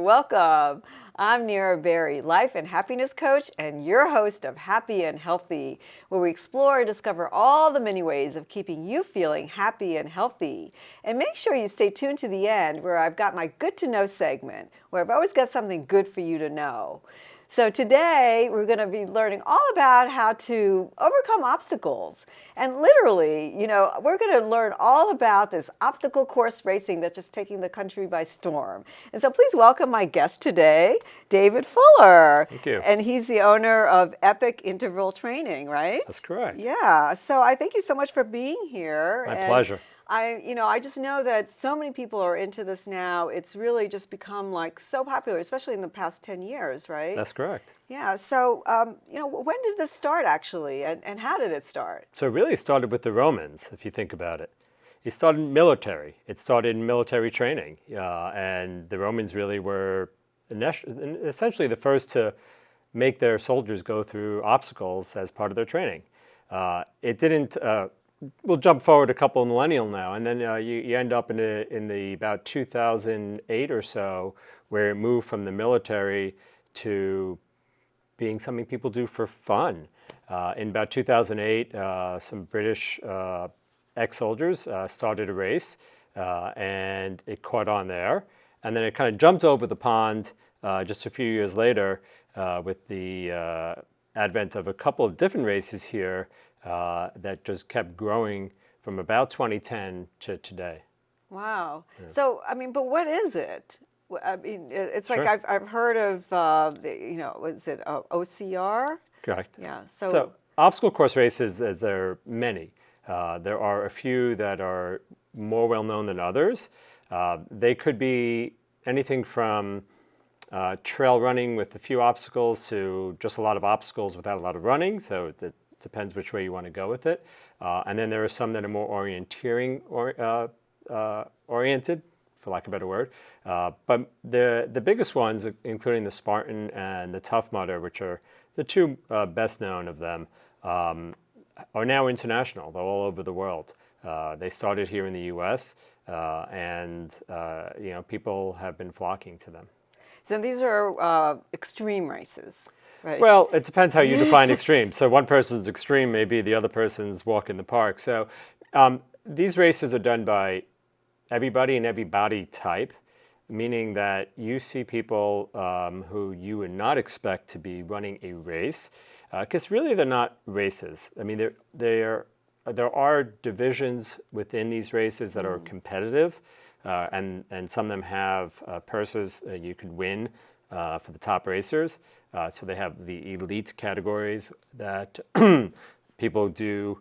Welcome. I'm Nira Berry, life and happiness coach, and your host of Happy and Healthy, where we explore and discover all the many ways of keeping you feeling happy and healthy. And make sure you stay tuned to the end, where I've got my Good to Know segment, where I've always got something good for you to know. So today we're going to be learning all about how to overcome obstacles. And literally, we're going to learn all about this obstacle course racing that's just taking the country by storm. And so please welcome my guest today, David Fuller. Thank you. And he's the owner of Epic Interval Training, right? That's correct. Yeah. So I thank you so much for being here. My pleasure. I just know that so many people are into this now. It's really just become like so popular, especially in the past 10 years, right? That's correct. Yeah. So, when did this start actually, and how did it start? So it really started with the Romans, if you think about it. It started in military. It started in military training. And the Romans really were essentially the first to make their soldiers go through obstacles as part of their training. It didn't... We'll jump forward a couple of millennial now, and then you end up in the about 2008 or so, where it moved from the military to being something people do for fun. In about 2008, some British ex-soldiers started a race, and it caught on there. And then it kind of jumped over the pond just a few years later with the advent of a couple of different races here that just kept growing from about 2010 to today. Wow. Yeah. So, but what is it? It's Sure. like I've heard of, was it OCR? Correct. Yeah. So obstacle course races, there are many. There are a few that are more well-known than others. They could be anything from trail running with a few obstacles to just a lot of obstacles without a lot of running. So it depends which way you want to go with it. And then there are some that are more orienteering oriented, for lack of a better word. But the biggest ones, including the Spartan and the Tough Mudder, which are the two best known of them, are now international. They're all over the world. They started here in the U.S. And people have been flocking to them. So these are extreme races. Right. Well, it depends how you define extreme. So one person's extreme may be the other person's walk in the park. So these races are done by everybody and every body type, meaning that you see people who you would not expect to be running a race, because really they're not races. I mean, there are divisions within these races that are competitive, and some of them have purses you could win for the top racers. So they have the elite categories that people do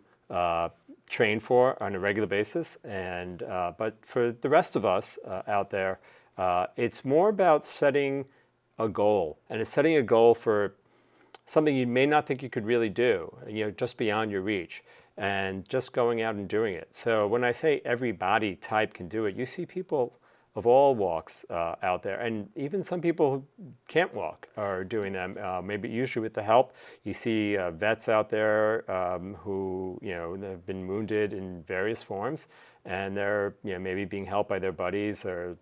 train for on a regular basis. And but for the rest of us out there, it's more about setting a goal. And it's setting a goal for something you may not think you could really do, just beyond your reach, and just going out and doing it. So when I say every body type can do it, you see people of all walks out there, and even some people who can't walk are doing them. Maybe usually with the help. You see vets out there who have been wounded in various forms, and they're maybe being helped by their buddies or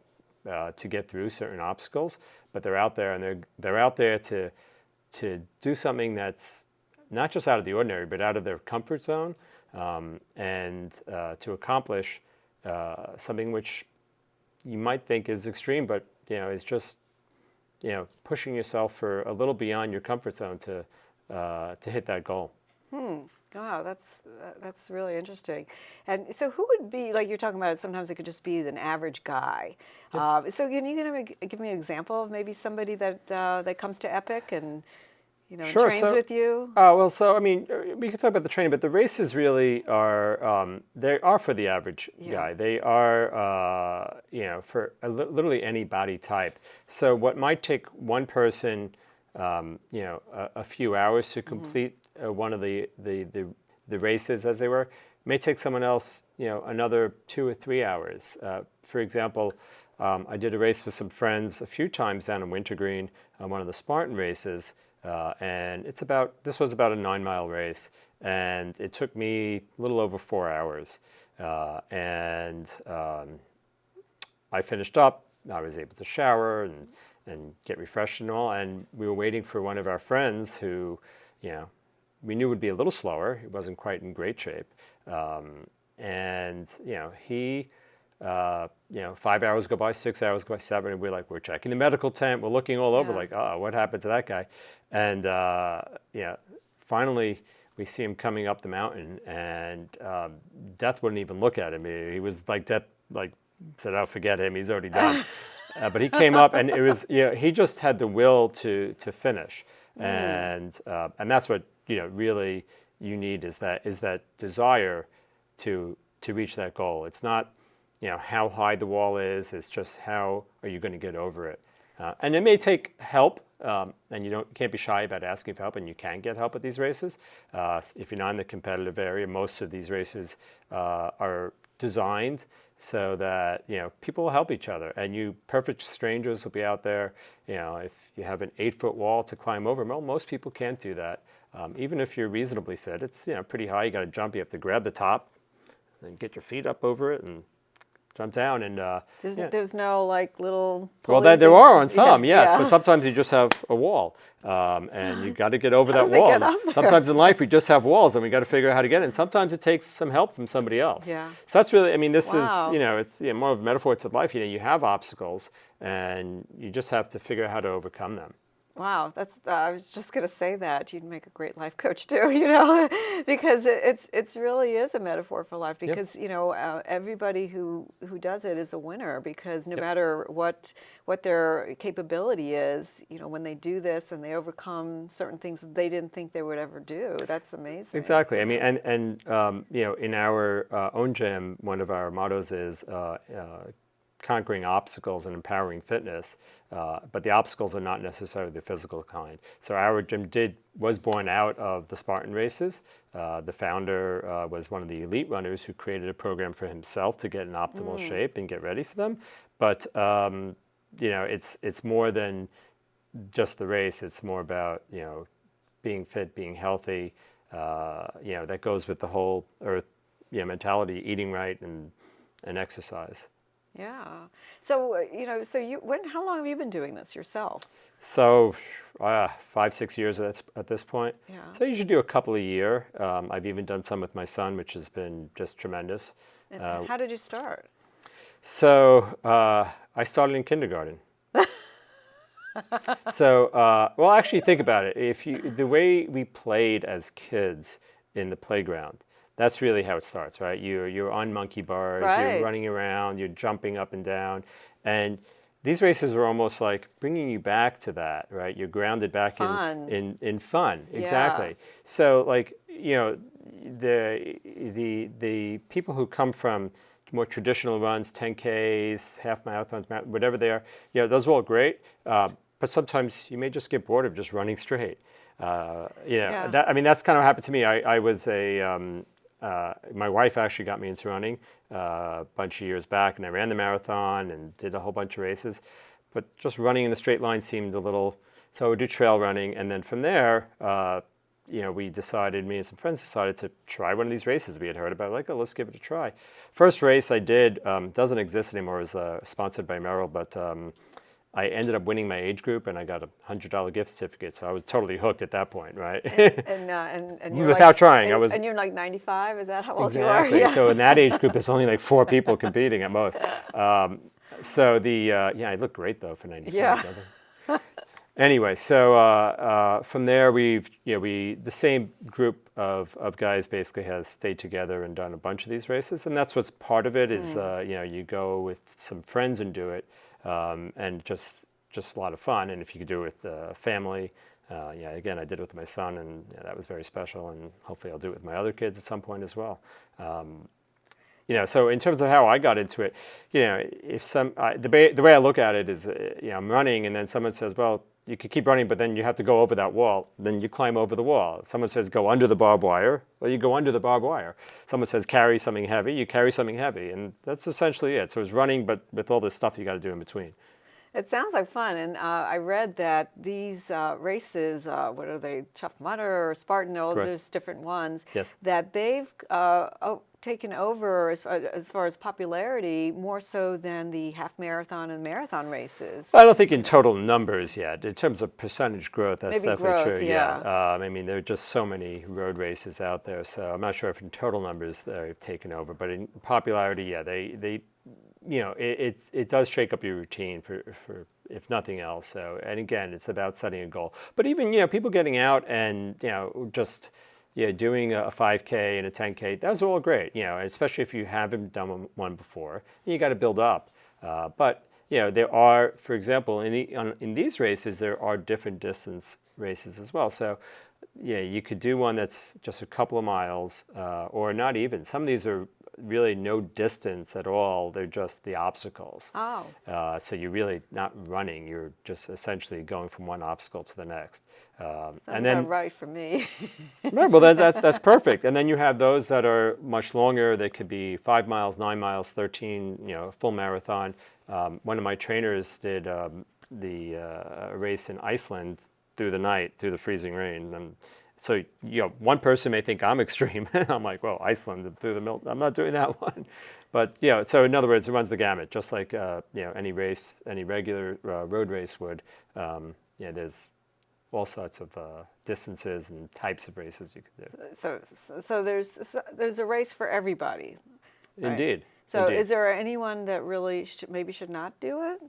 to get through certain obstacles. But they're out there, and they're out there to do something that's not just out of the ordinary, but out of their comfort zone, and to accomplish something which you might think is extreme, but it's just pushing yourself for a little beyond your comfort zone to hit that goal. Wow, that's really interesting. And so, who would be, like you're talking about? Sometimes it could just be an average guy. Yep. So, can you give me an example of maybe somebody that comes to Epic and Sure. trains with you? We could talk about the training, but the races really are, they are for the average guy. They are, for literally any body type. So what might take one person, a few hours to complete one of the races as they were, may take someone else, another 2 or 3 hours. For example, I did a race with some friends a few times down in Wintergreen on one of the Spartan races. And this was about a 9-mile race, and it took me a little over 4 hours. I finished up. I was able to shower and and get refreshed and all. And we were waiting for one of our friends who, we knew would be a little slower. He wasn't quite in great shape. And he, 5 hours go by, 6 hours go by, 7, and we're checking the medical tent. We're looking all over like, oh, what happened to that guy? And finally we see him coming up the mountain, and Death wouldn't even look at him. He was like, Death said, oh, forget him. He's already done. But he came up, and it was, he just had the will to finish. And that's what, really you need is that desire to reach that goal. It's not, how high the wall is. It's just how are you going to get over it. And it may take help, and you can't be shy about asking for help, and you can get help at these races. If you're not in the competitive area, most of these races are designed so that people will help each other, and you perfect strangers will be out there. If you have an 8-foot wall to climb over, well, most people can't do that. Even if you're reasonably fit, it's pretty high. You got to jump. You have to grab the top, and get your feet up over it, and jump down. And there's no little. Well, there are on some, yes, but sometimes you just have a wall, and you got to get over that wall. Sometimes in life we just have walls, and we got to figure out how to get in. Sometimes it takes some help from somebody else. Yeah. So that's really, this is, it's more of a metaphor to life. You have obstacles, and you just have to figure out how to overcome them. Wow, I was just going to say that you'd make a great life coach too, because it's really is a metaphor for life. Because everybody who does it is a winner. Because no matter what their capability is, when they do this and they overcome certain things that they didn't think they would ever do, that's amazing. Exactly. And in our own gym, one of our mottos is conquering obstacles and empowering fitness, but the obstacles are not necessarily the physical kind. So our gym was born out of the Spartan Races. The founder was one of the elite runners who created a program for himself to get in optimal shape and get ready for them. But it's more than just the race. It's more about being fit, being healthy. That goes with the whole earth mentality, eating right and exercise. Yeah. So, how long have you been doing this yourself? So, 5-6 years at this point. Yeah. So I usually do a couple a year. I've even done some with my son, which has been just tremendous. And how did you start? So I started in kindergarten. So, well, actually, think about it. The way we played as kids in the playground, that's really how it starts, right? You're on monkey bars, You're running around, you're jumping up and down. And these races are almost like bringing you back to that, right? You're grounded back in fun. Yeah. Exactly. So the people who come from more traditional runs, 10Ks, half marathons, whatever they are, those are all great. But sometimes you may just get bored of just running straight. That's kind of what happened to me. I was my wife actually got me into running a bunch of years back, and I ran the marathon and did a whole bunch of races. But just running in a straight line seemed a little, so I would do trail running. And then from there, me and some friends decided to try one of these races we had heard about. Let's give it a try. First race I did, doesn't exist anymore, it was sponsored by Merrill, but I ended up winning my age group, and I got a $100 gift certificate. So I was totally hooked at that point, right? And you're without trying, and you're like 95. Is that how old you are? Exactly. Yeah. So in that age group, it's only 4 people competing at most. So I look great though for 95. Yeah. Anyway, so from there the same group of guys basically has stayed together and done a bunch of these races, and that's what's part of it is you go with some friends and do it. And just a lot of fun. And if you could do it with family, again, I did it with my son, and that was very special. And hopefully I'll do it with my other kids at some point as well. So in terms of how I got into it, if the way I look at it is, I'm running, and then someone says, well, you could keep running, but then you have to go over that wall. Then you climb over the wall. Someone says, go under the barbed wire. Well, you go under the barbed wire. Someone says, carry something heavy. You carry something heavy. And that's essentially it. So it's running, but with all this stuff you got to do in between. It sounds like fun, and I read that these races, what are they, Tough Mudder or Spartan, Correct. there's different ones, Yes. that they've taken over as far as popularity more so than the half marathon and marathon races. I don't think in total numbers yet. In terms of percentage growth, that's Maybe definitely growth, true. yeah. I mean, there are just so many road races out there, so I'm not sure if in total numbers they've taken over. But in popularity, yeah, they it does shake up your routine for if nothing else. So, and again, it's about setting a goal. But even people getting out and just doing a 5K and a 10K, that's all great. Especially if you haven't done one before, you got to build up. But there are, for example, in these races, there are different distance races as well. So, you could do one that's just a couple of miles, or not even. Some of these are really no distance at all. They're just the obstacles. Oh. So you're really not running. You're just essentially going from one obstacle to the next. And then right for me. Right. Well, that's perfect. And then you have those that are much longer. They could be 5 miles, 9 miles, 13. Full marathon. One of my trainers did the race in Iceland through the night, through the freezing rain. And so, one person may think I'm extreme. I'm like, well, Iceland through the milk. I'm not doing that one. But, so in other words, it runs the gamut, just like, any race, any regular road race would. There's all sorts of distances and types of races you can do. So there's a race for everybody. Right? Indeed. So Indeed. is there anyone that really maybe should not do it?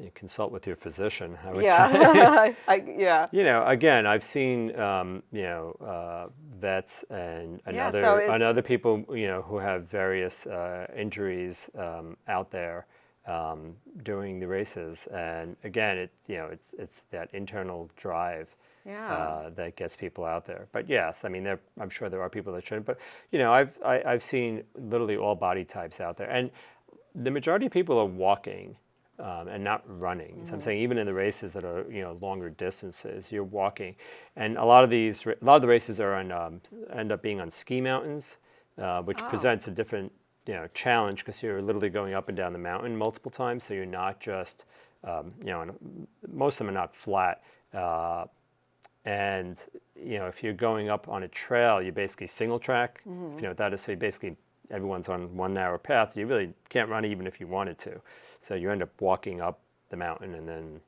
You consult with your physician, I would Yeah. say. Yeah. Again, I've seen, vets and other people, who have various injuries out there during the races. And again, it's that internal drive that gets people out there. But yes, I mean, I'm sure there are people that shouldn't. But I've seen literally all body types out there, and the majority of people are walking. And not running. Mm-hmm. So I'm saying even in the races that are longer distances, you're walking, and a lot of the races are on end up being on ski mountains, which presents a different challenge because you're literally going up and down the mountain multiple times. So you're not just most of them are not flat, and if you're going up on a trail, you're basically single track. Mm-hmm. If you know what that is, so basically everyone's on one narrow path. You really can't run even if you wanted to. So you end up walking up the mountain and then,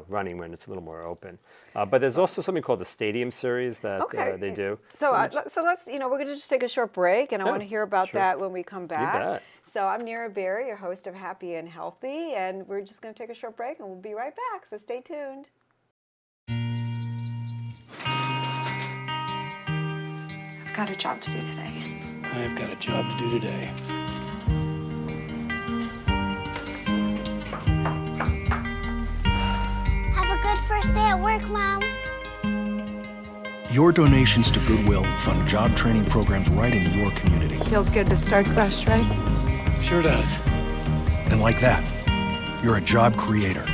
running when it's a little more open. But there's also something called the Stadium Series that they do. So let's, we're going to just take a short break, and I want to hear about that when we come back. You bet. So I'm Nira Berry, your host of Happy and Healthy, and we're just going to take a short break, and we'll be right back. So stay tuned. I've got a job to do today. I've got a job to do today. First day at work, Mom. Your donations to Goodwill fund job training programs right in your community. Feels good to start fresh, right? Sure does. And like that, you're a job creator.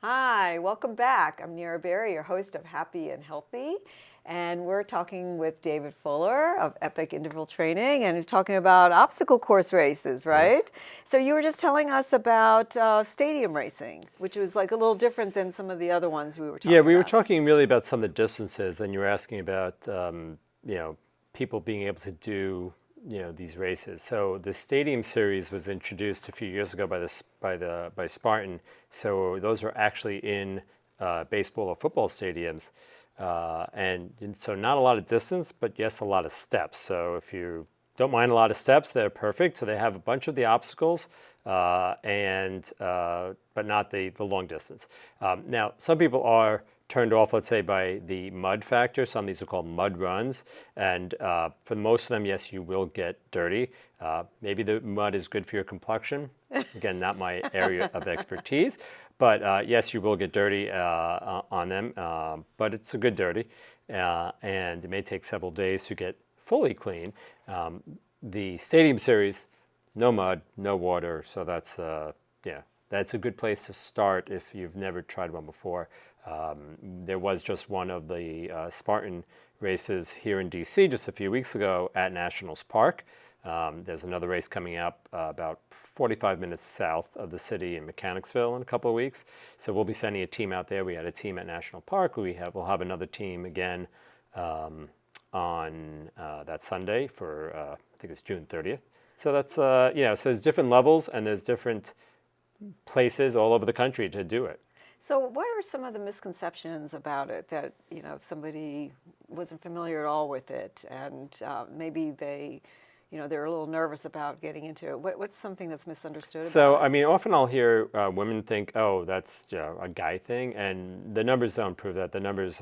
Hi, welcome back. I'm Nira Berry, your host of Happy and Healthy. And we're talking with David Fuller of Epic Interval Training, and he's talking about obstacle course races, right? Yeah. So you were just telling us about stadium racing, which was like a little different than some of the other ones we were talking about. Yeah, we were talking really about some of the distances, and you were asking about, people being able to do, these races. So the Stadium Series was introduced a few years ago by Spartan. So those are actually in baseball or football stadiums. And so not a lot of distance, but yes, a lot of steps. So if you don't mind a lot of steps, they're perfect. So they have a bunch of the obstacles, but not the long distance. Now, some people are turned off, let's say, by the mud factor. Some of these are called mud runs. And for most of them, yes, you will get dirty. Maybe the mud is good for your complexion. Again, not my area of expertise. But yes, you will get dirty on them, but it's a good dirty, and it may take several days to get fully clean. The Stadium Series, no mud, no water, so that's a good place to start if you've never tried one before. There was just one of the Spartan races here in DC just a few weeks ago at Nationals Park. There's another race coming up about 45 minutes south of the city in Mechanicsville in a couple of weeks. So we'll be sending a team out there. We had a team at National Park. We'll have another team again on that Sunday for I think it's June 30th. So that's so there's different levels and there's different places all over the country to do it. So what are some of the misconceptions about it that, if somebody wasn't familiar at all with it and maybe they're a little nervous about getting into it? What's something that's misunderstood about it? So, I mean, often I'll hear women think, oh, that's a guy thing, and the numbers don't prove that. The numbers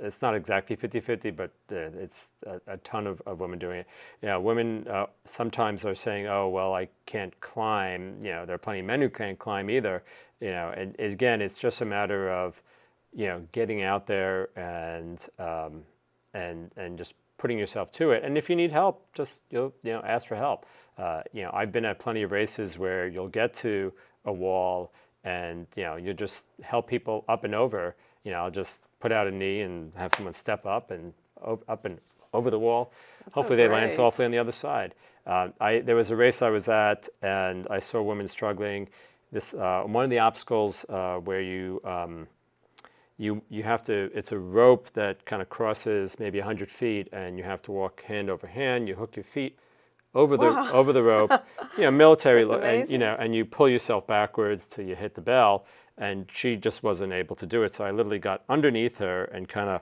it's not exactly 50-50, but it's a ton of women doing it. Women sometimes are saying, oh, well, I can't climb. There are plenty of men who can't climb either. And again, it's just a matter of, getting out there and just putting yourself to it. And if you need help, just ask for help. I've been at plenty of races where you'll get to a wall and you just help people up and over. I'll just put out a knee and have someone step up and over the wall. That's Hopefully so they land great. softly on the other side. There was a race I was at and I saw women struggling. One of the obstacles where you have to, it's a rope that kind of crosses maybe 100 feet and you have to walk hand over hand. You hook your feet over the rope, military, and you pull yourself backwards till you hit the bell. And she just wasn't able to do it. So I literally got underneath her and kind of,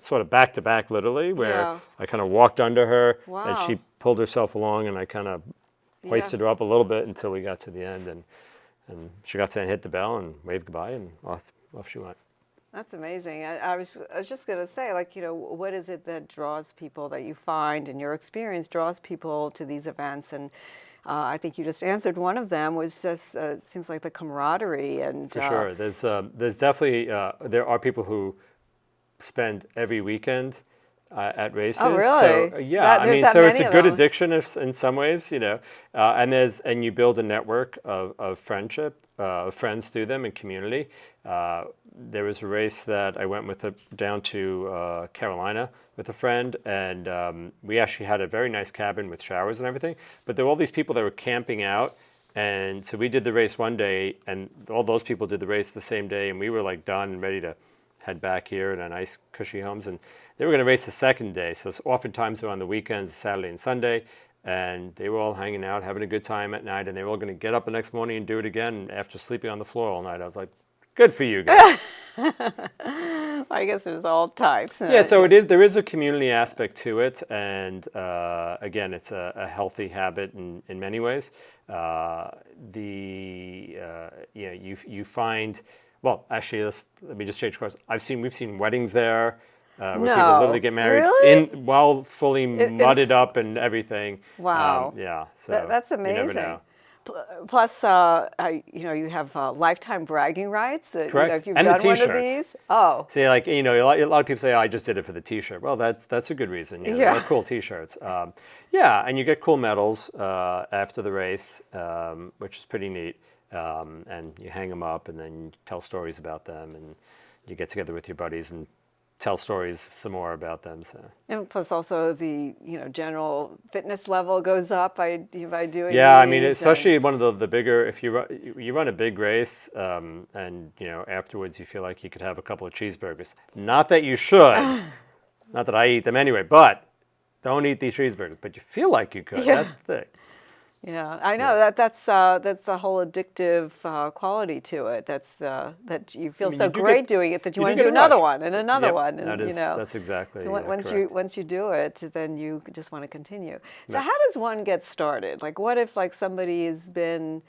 sort of back to back literally, where I kind of walked under her and she pulled herself along and I kind of hoisted her up a little bit until we got to the end. And she got to hit the bell and wave goodbye, and off she went. That's amazing. I was just going to say, what is it that draws people, that you find in your experience draws people to these events? And I think you just answered one of them was just, it seems like the camaraderie. And for sure. There's definitely, there are people who spend every weekend at races. Oh, really? So, yeah, so it's a good addiction in some ways, and you build a network of friendship, of friends through them and community. There was a race that I went down to Carolina with a friend, and we actually had a very nice cabin with showers and everything, but there were all these people that were camping out, and so we did the race one day, and all those people did the race the same day, and we were done and ready to head back here in our nice cushy homes, and they were going to race the second day. So oftentimes they're on the weekends, Saturday and Sunday, and they were all hanging out, having a good time at night, and they were all going to get up the next morning and do it again after sleeping on the floor all night. I was like, good for you guys. I guess there's all types. Yeah, so there is a community aspect to it, and again, it's a healthy habit in many ways. You find, well, actually, let me just change course. We've seen weddings there. Where people literally get married while fully mudded up and everything. Wow. So that's amazing. You never know. Plus, you have lifetime bragging rights. Correct. If you've And done the one of t-shirts. these. Oh. See, a lot of people say, oh, I just did it for the t-shirt. Well, that's a good reason. There are cool t-shirts. And you get cool medals after the race, which is pretty neat. And you hang them up and then you tell stories about them and you get together with your buddies and tell stories some more about them. So. And plus also the general fitness level goes up by doing Yeah, these, especially one of the bigger, if you run a big race and afterwards you feel like you could have a couple of cheeseburgers. Not that you should, not that I eat them anyway, but don't eat these cheeseburgers. But you feel like you could. That's the thing. Yeah, I know that's the whole addictive quality to it. That you feel so great doing it that you want to do another one and another one, and that's exactly. So once you do it, then you just want to continue. So how does one get started? What if somebody has been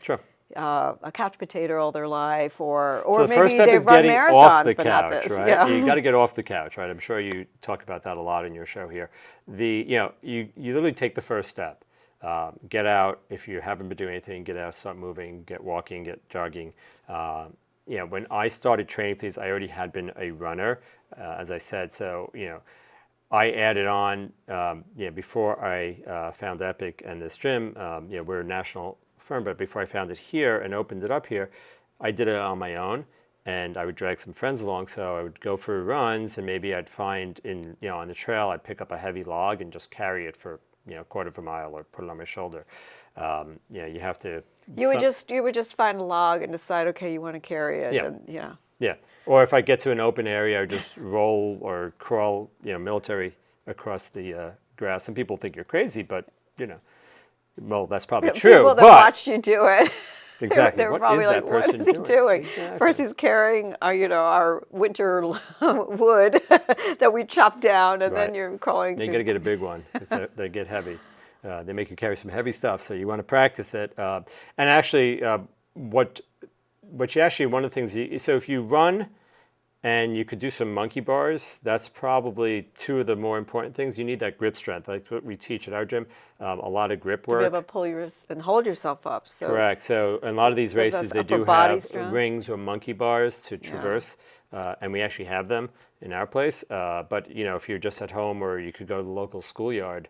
a couch potato all their life, or so the maybe first step they've is run getting marathons, off the but not couch, this. right? Yeah. You got to get off the couch, right? I'm sure you talk about that a lot in your show here. You literally take the first step. Get out. If you haven't been doing anything, get out, start moving, get walking, get jogging. When I started training for these, I already had been a runner, as I said. So, I added on, before I found Epic and this gym, we're a national firm, but before I found it here and opened it up here, I did it on my own. and I would drag some friends along. So I would go for runs, and maybe I'd find on the trail, I'd pick up a heavy log and just carry it for a quarter of a mile or put it on my shoulder. You have to. You would just find a log and decide, okay, you want to carry it. Yeah. And, yeah. Yeah. Or if I get to an open area, I would just roll or crawl, military across the grass. Some people think you're crazy, but well, that's probably true. People that but watched you do it. exactly. They were What probably is like, that person what is he doing? Exactly. First he's carrying, our winter wood that we chopped down, and then Right. you're crawling You through. got to get a big one. They get heavy. They make you carry some heavy stuff, so you want to practice it. And actually, one of the things. So if you run, and you could do some monkey bars, that's probably two of the more important things. You need that grip strength. Like what we teach at our gym, a lot of grip to work. be able to pull and hold yourself up. So. Correct. So in a lot of these races, that's they upper do body have strength. rings or monkey bars to traverse, and we actually have them in our place. But if you're just at home, or you could go to the local schoolyard,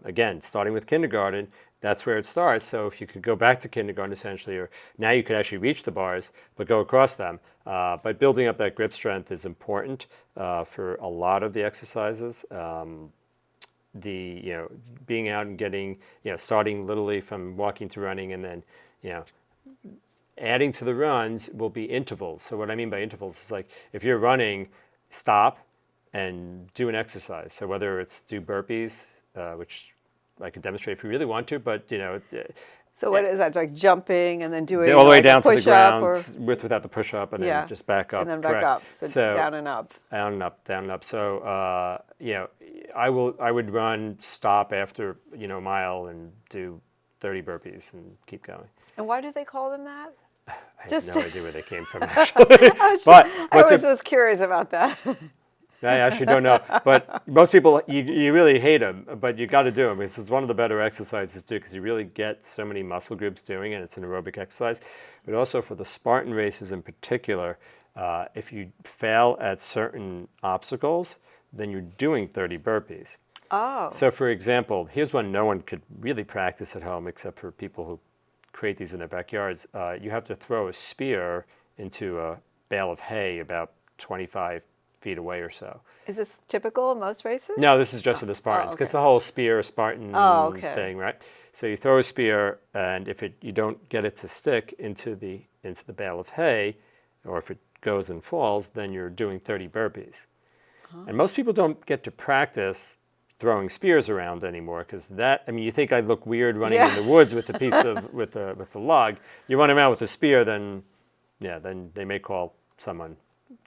again, starting with kindergarten, that's where it starts. So if you could go back to kindergarten essentially, or now you could actually reach the bars, but go across them. But building up that grip strength is important for a lot of the exercises. Being out and getting, starting literally from walking to running, and then, adding to the runs will be intervals. So what I mean by intervals is like if you're running, stop and do an exercise. So whether it's do burpees, which I could demonstrate if you really want to, but So what is that, like jumping and then doing all the way like a down to the push-up, ground or without the push-up, and then just back up. and then back Correct. up, so down and up. Down and up, down and up. So I would run, stop after a mile, and do 30 burpees and keep going. And why do they call them that? I have no idea where they came from actually. I always was curious about that. I actually don't know, but most people, you really hate them, but you got to do them because it's one of the better exercises to do, because you really get so many muscle groups doing it. It's an aerobic exercise. But also for the Spartan races in particular, if you fail at certain obstacles, then you're doing 30 burpees. Oh. So for example, here's one no one could really practice at home except for people who create these in their backyards. You have to throw a spear into a bale of hay about 25 feet away or so. Is this typical in most races? No, this is just of the Spartans, because the whole spear Spartan thing, right? So you throw a spear, and if you don't get it to stick into the bale of hay, or if it goes and falls, then you're doing 30 burpees. And most people don't get to practice throwing spears around anymore, because you think I'd look weird running in the woods with a piece of with a log. You run around with a spear, then they may call someone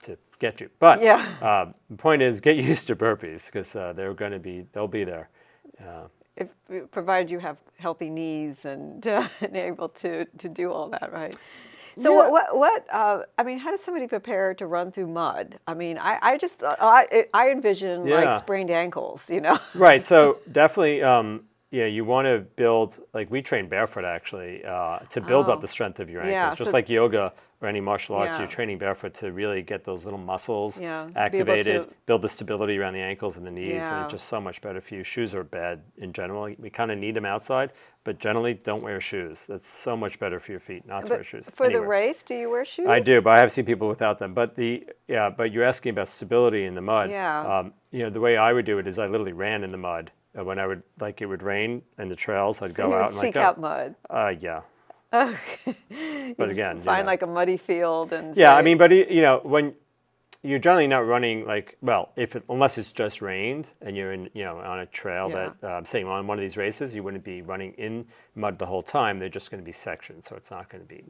to get you. But the point is, get used to burpees, because they'll be there. Provided you have healthy knees and able to do all that, right? So how does somebody prepare to run through mud? I mean, I envision like sprained ankles, Right. So definitely, you want to build, like we train barefoot actually, to build up the strength of your ankles, just like yoga or any martial arts. You're training barefoot to really get those little muscles activated, build the stability around the ankles and the knees, and it's just so much better for you. Shoes are bad in general. We kind of need them outside, but generally don't wear shoes. That's so much better for your feet not to wear shoes. For the race, do you wear shoes? I do, but I have seen people without them. But but you're asking about stability in the mud. The way I would do it is I literally ran in the mud. When it would rain in the trails, I'd go out and seek out mud. Yeah. But again, find like a muddy field and. Yeah, but when you're generally not running unless it's just rained and you're in on a trail that say on one of these races, you wouldn't be running in mud the whole time. They're just going to be sections, so it's not going to be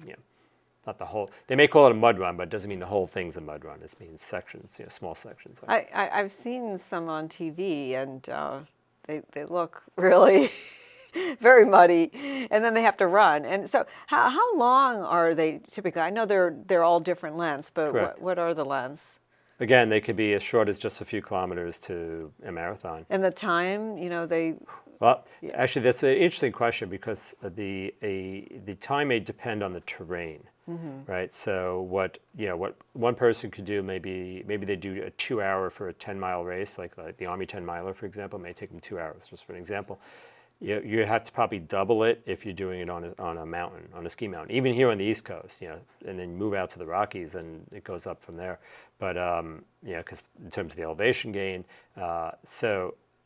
not the whole. They may call it a mud run, but it doesn't mean the whole thing's a mud run. It means sections, small sections. I've seen some on TV and. They look really very muddy, and then they have to run. And so, how long are they typically? I know they're all different lengths, but what are the lengths? Again, they could be as short as just a few kilometers to a marathon. And the time, they. Well, actually, that's an interesting question, because the time may depend on the terrain, right? So what one person could do, maybe they do a 2 hour for a 10-mile race, like the Army 10-miler, for example. It may take them 2 hours, just for an example. You have to probably double it if you're doing it on a mountain, on a ski mountain. Even here on the East Coast, and then you move out to the Rockies, and it goes up from there. But because in terms of the elevation gain,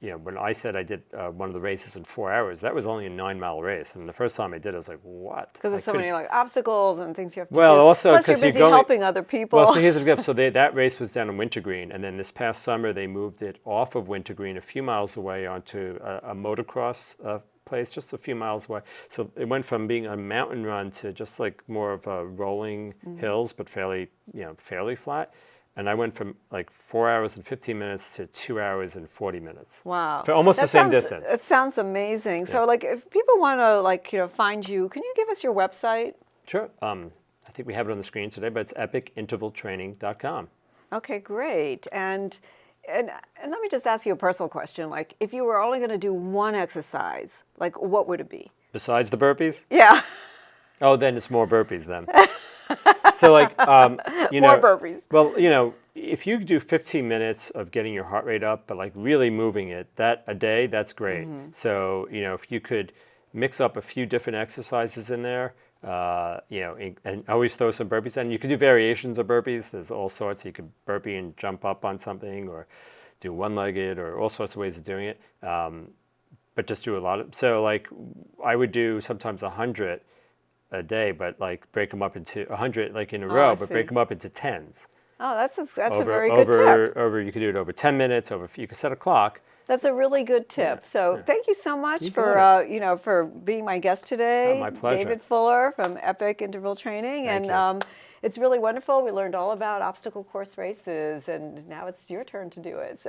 when I said I did one of the races in 4 hours, that was only a 9-mile race. And the first time I did, I was like, what? Because there's so many obstacles and things you have to do. Well, also plus you're because busy helping other people. Well, so here's the gift. So that race was down in Wintergreen, and then this past summer they moved it off of Wintergreen a few miles away onto a motocross place, just a few miles away. So it went from being a mountain run to just like more of a rolling hills, but fairly flat. And I went from like 4 hours and 15 minutes to 2 hours and 40 minutes. Wow. For almost the same distance. It sounds amazing. Yeah. So if people want to find you, can you give us your website? Sure. I think we have it on the screen today, but it's epicintervaltraining.com. Okay, great. And let me just ask you a personal question. If you were only going to do one exercise, what would it be? Besides the burpees? Yeah. Oh, then it's more burpees then. So more burpees. Well, if you do 15 minutes of getting your heart rate up, but really moving it a day, that's great. Mm-hmm. So, if you could mix up a few different exercises in there, and always throw some burpees in. You could do variations of burpees. There's all sorts. You could burpee and jump up on something, or do one-legged, or all sorts of ways of doing it. But just do a lot of. So, I would do sometimes 100 a day, but break them up into 100 in a row, but break them up into 10s. Oh, that's a very good tip. You could do it over 10 minutes. You could set a clock. That's a really good tip. Thank you so much for being my guest today. Oh, my pleasure. David Fuller from Epic Interval Training. Thank you. It's really wonderful. We learned all about obstacle course races, and now it's your turn to do it.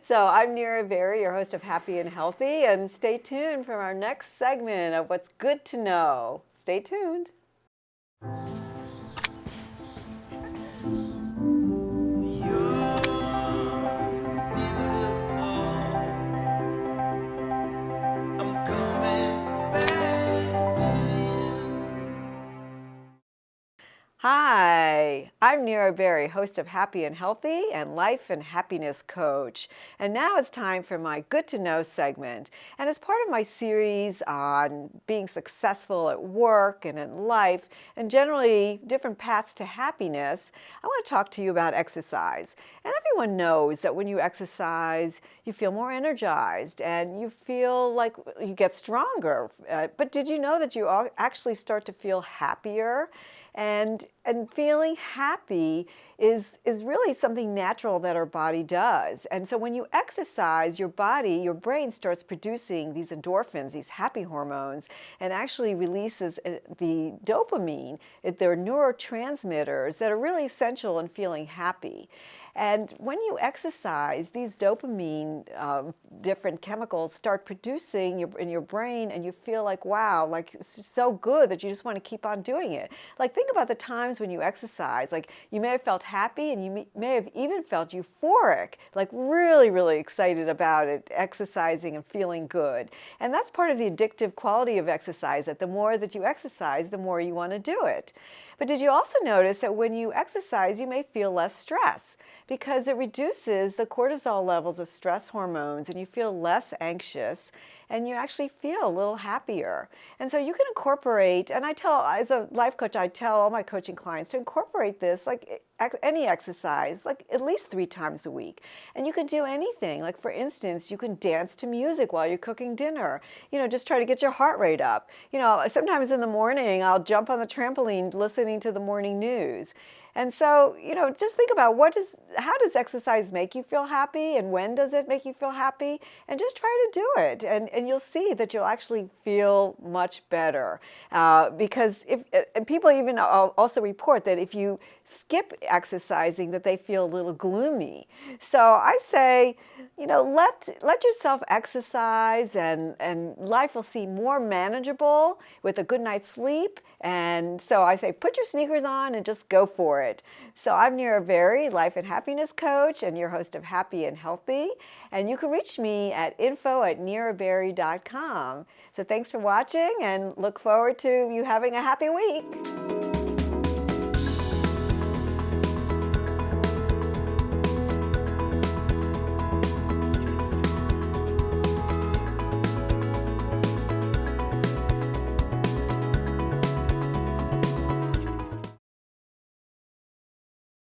So I'm Nira Berry, your host of Happy and Healthy, and stay tuned for our next segment of What's Good to Know. Stay tuned. Hi, I'm Nira Berry, host of Happy and Healthy and Life and Happiness Coach. And now it's time for my Good to Know segment. And as part of my series on being successful at work and in life, and generally different paths to happiness, I want to talk to you about exercise. And everyone knows that when you exercise, you feel more energized and you feel like you get stronger. But did you know that you actually start to feel happier? And feeling happy is really something natural that our body does. And so when you exercise, your brain starts producing these endorphins, these happy hormones, and actually releases the dopamine. They're neurotransmitters that are really essential in feeling happy. And when you exercise, these dopamine, different chemicals start producing in your brain, and you feel like, wow, it's so good that you just want to keep on doing it. Think about the times when you exercise. You may have felt happy, and you may have even felt euphoric, really, really excited about it, exercising and feeling good. And that's part of the addictive quality of exercise, that the more that you exercise, the more you want to do it. But did you also notice that when you exercise, you may feel less stress because it reduces the cortisol levels of stress hormones, and you feel less anxious, and you actually feel a little happier. And so you can incorporate, and as a life coach, I tell all my coaching clients to incorporate this, any exercise, at least 3 times a week. And you can do anything. For instance, you can dance to music while you're cooking dinner. Just try to get your heart rate up. Sometimes in the morning, I'll jump on the trampoline listening to the morning news. And so, just think about how does exercise make you feel happy, and when does it make you feel happy? And just try to do it. And you'll see that you'll actually feel much better. Because and people even also report that if you skip exercising, that they feel a little gloomy. So I say, let yourself exercise, and life will seem more manageable with a good night's sleep. And so I say, put your sneakers on and just go for it. So I'm Nira Berry, Life and Happiness Coach, and your host of Happy and Healthy. And you can reach me at info@niraberry.com. So thanks for watching, and look forward to you having a happy week.